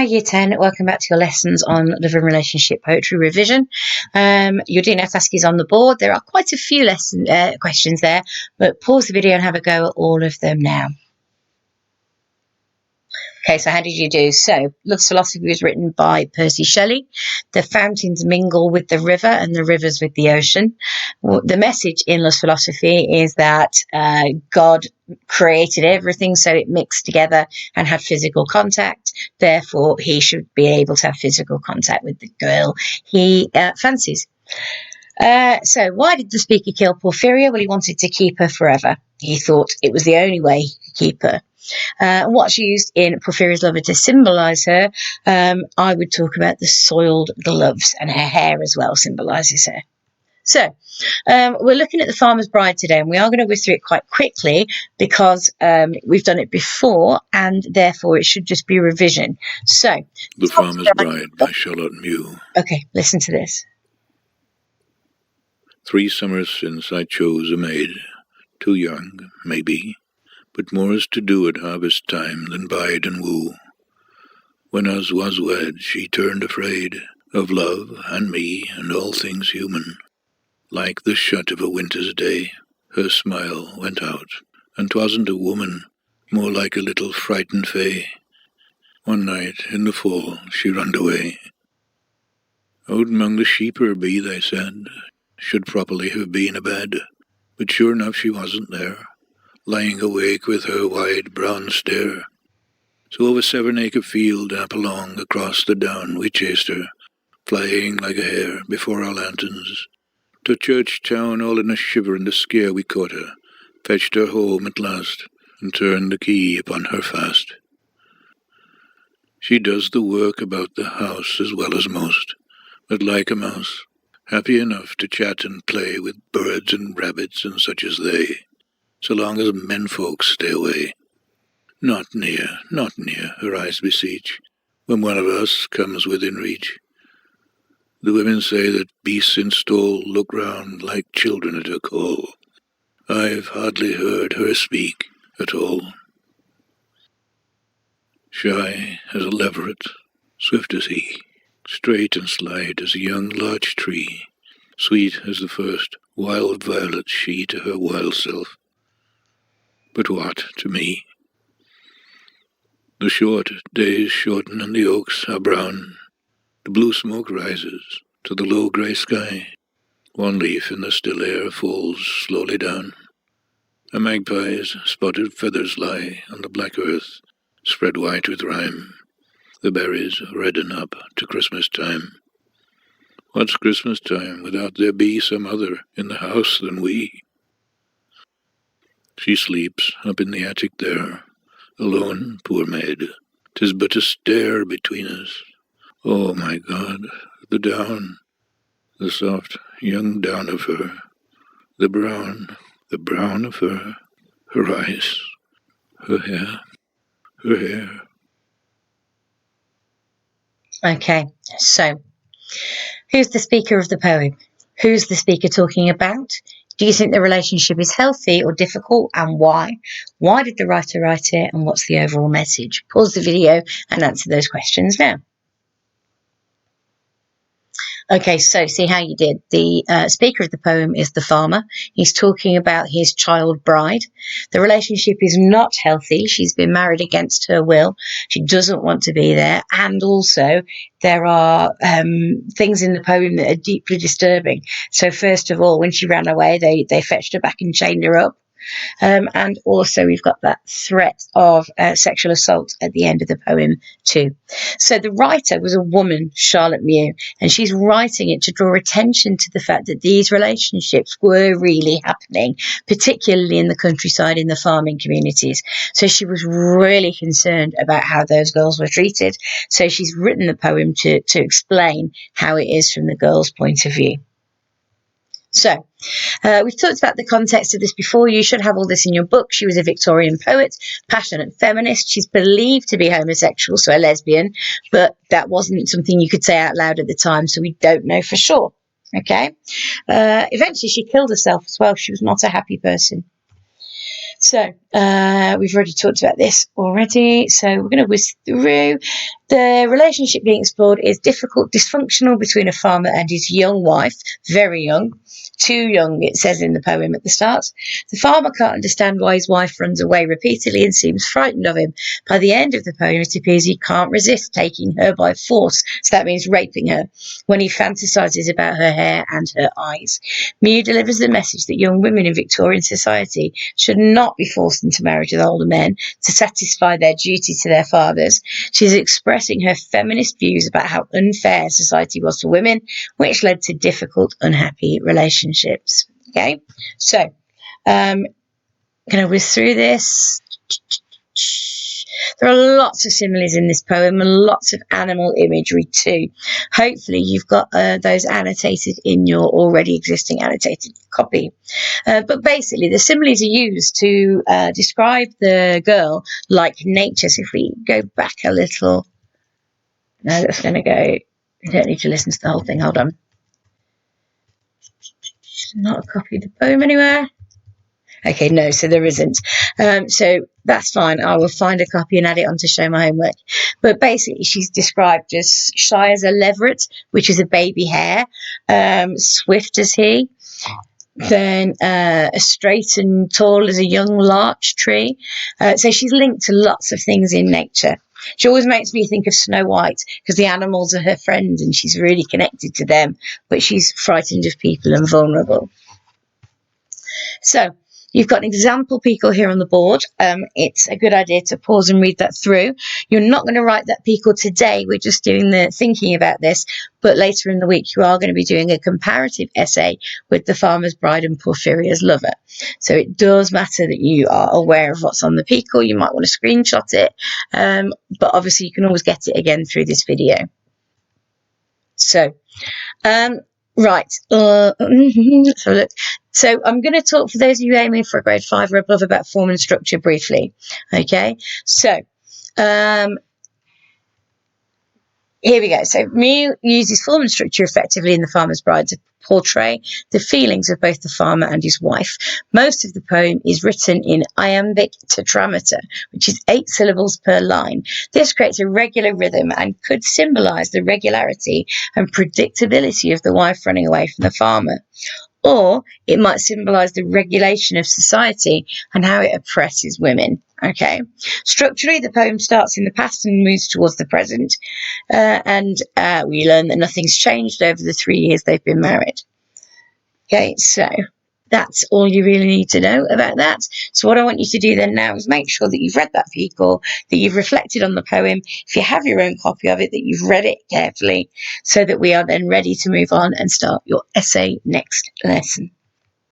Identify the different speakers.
Speaker 1: Year 10, welcome back to your lessons on love and relationship poetry revision. Your DNF task is on the board. There are quite a few questions there, but pause the video and have a go at all of them now. Okay, so how did you do? So, Love's Philosophy was written by Percy Shelley. The fountains mingle with the river and the rivers with the ocean. The message in Love's Philosophy is that God created everything so it mixed together and had physical contact. Therefore, he should be able to have physical contact with the girl he fancies. So why did the speaker kill Porphyria? Well, he wanted to keep her forever. He thought it was the only way he could keep her. What's used in Porphyria's lover to symbolise her? I would talk about the soiled gloves, and her hair as well symbolises her. So we're looking at the Farmer's Bride today, and we are going to whiz through it quite quickly because we've done it before, and therefore it should just be a revision. So,
Speaker 2: The Farmer's Bride by Charlotte Mew.
Speaker 1: Okay, listen to this.
Speaker 2: 3 summers since I chose a maid, too young, maybe, but more is to do at harvest time than bide and woo. When us was wed, she turned afraid of love and me and all things human. Like the shut of a winter's day, her smile went out, and 'twasn't a woman, more like a little frightened fay. One night in the fall she runned away. Out among the sheep her be, they said, should properly have been abed, but sure enough she wasn't there, lying awake with her wide brown stare. So over Severnacre field up along across the down we chased her, flying like a hare before our lanterns. To church town all in a shiver and a scare we caught her, fetched her home at last, and turned the key upon her fast. She does the work about the house as well as most, but like a mouse, happy enough to chat and play with birds and rabbits and such as they, so long as menfolks stay away. Not near, her eyes beseech, when one of us comes within reach. The women say that beasts in stall look round like children at her call. I've hardly heard her speak at all. Shy as a leveret, swift as he, straight and slight as a young larch tree, sweet as the first wild violet she to her wild self. But what to me? The short days shorten and the oaks are brown. The blue smoke rises to the low grey sky. One leaf in the still air falls slowly down. A magpie's spotted feathers lie on the black earth, spread white with rime. The berries redden up to Christmas time. What's Christmas time without there be some other in the house than we? She sleeps up in the attic there, alone, poor maid. 'Tis but a stair between us. Oh, my God, the down, the soft young down of her, the brown of her eyes, her hair.
Speaker 1: Okay, so who's the speaker of the poem? Who's the speaker talking about? Do you think the relationship is healthy or difficult, and why? Why did the writer write it, and what's the overall message? Pause the video and answer those questions now. Okay, so see how you did. The speaker of the poem is the farmer. He's talking about his child bride. The relationship is not healthy. She's been married against her will. She doesn't want to be there. And also, there are things in the poem that are deeply disturbing. So first of all, when she ran away, they fetched her back and chained her up. And also we've got that threat of sexual assault at the end of the poem too. So the writer was a woman, Charlotte Mew, and she's writing it to draw attention to the fact that these relationships were really happening, particularly in the countryside, in the farming communities. So she was really concerned about how those girls were treated. So she's written the poem to explain how it is from the girl's point of view. So, we've talked about the context of this before. You should have all this in your book. She was a Victorian poet, passionate feminist. She's believed to be homosexual, so a lesbian, but that wasn't something you could say out loud at the time, so we don't know for sure. Okay? Eventually, she killed herself as well. She was not a happy person. So, We've already talked about this already, so we're going to whiz through. The relationship being explored is difficult, dysfunctional between a farmer and his young wife, very young, too young, it says in the poem at the start. The farmer can't understand why his wife runs away repeatedly and seems frightened of him. By the end of the poem, it appears he can't resist taking her by force, so that means raping her, when he fantasises about her hair and her eyes. Mew delivers the message that young women in Victorian society should not be forced into marriage with older men to satisfy their duty to their fathers. She's expressing her feminist views about how unfair society was to women, which led to difficult, unhappy relationships. Okay, so going to whiz through this. There are lots of similes in this poem and lots of animal imagery too. Hopefully you've got those annotated in your already existing annotated copy. But basically the similes are used to describe the girl like nature. So if we go back a little, no, that's going to go, you don't need to listen to the whole thing, hold on. Not a copy of the poem anywhere. Okay, no, so there isn't. So that's fine. I will find a copy and add it on to show my homework. But basically, she's described as shy as a leveret, which is a baby hare, swift as he, then as straight and tall as a young larch tree. So she's linked to lots of things in nature. She always makes me think of Snow White because the animals are her friends and she's really connected to them, but she's frightened of people and vulnerable. So you've got an example pico here on the board. It's a good idea to pause and read that through. You're not going to write that pico today. We're just doing the thinking about this. But later in the week, you are going to be doing a comparative essay with the Farmer's Bride and Porphyria's Lover. So it does matter that you are aware of what's on the pico. You might want to screenshot it. But obviously, you can always get it again through this video. So, right. Let's have a look. So I'm going to talk, for those of you aiming for a grade 5 or above, about form and structure briefly. Okay, so here we go. So Mew uses form and structure effectively in The Farmer's Bride to portray the feelings of both the farmer and his wife. Most of the poem is written in iambic tetrameter, which is 8 syllables per line. This creates a regular rhythm and could symbolise the regularity and predictability of the wife running away from the farmer. Or it might symbolise the regulation of society and how it oppresses women. Okay. Structurally, the poem starts in the past and moves towards the present. And we learn that nothing's changed over the 3 years they've been married. Okay, so that's all you really need to know about that. So what I want you to do then now is make sure that you've read that pico, that you've reflected on the poem. If you have your own copy of it, that you've read it carefully, so that we are then ready to move on and start your essay next lesson.